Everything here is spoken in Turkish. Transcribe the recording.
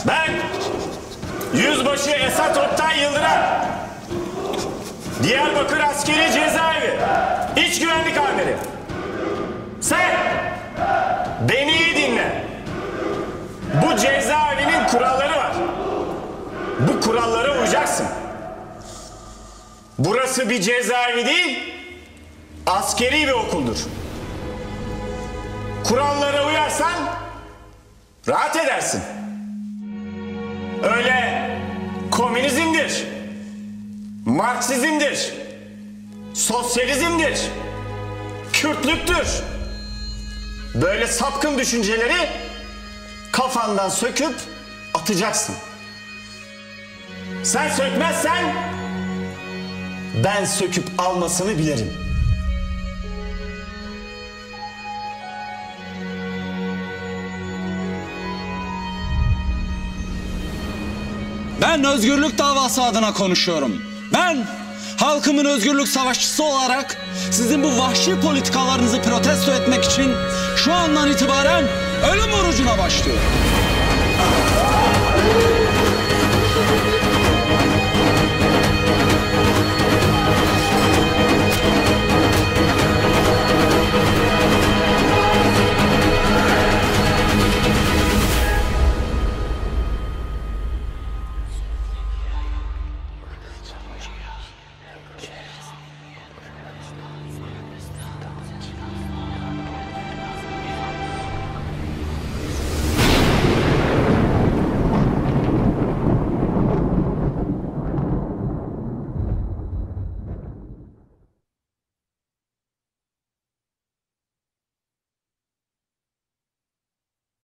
Ben Yüzbaşı Esat Oktay Yıldıran, Diyarbakır Askeri Cezaevi İç Güvenlik Amiri. Sen beni iyi dinle. Bu cezaevinin kuralları var. Bu kurallara uyacaksın. Burası bir cezaevi değil, askeri bir okuldur. Kurallara uyarsan rahat edersin. Öyle komünizmdir, Marksizmdir, sosyalizmdir, Kürtlüktür. Böyle sapkın düşünceleri kafandan söküp atacaksın. Sen sökmezsen ben söküp almasını bilirim. Ben özgürlük davası adına konuşuyorum. Ben halkımın özgürlük savaşçısı olarak sizin bu vahşi politikalarınızı protesto etmek için şu andan itibaren ölüm orucuna başlıyorum.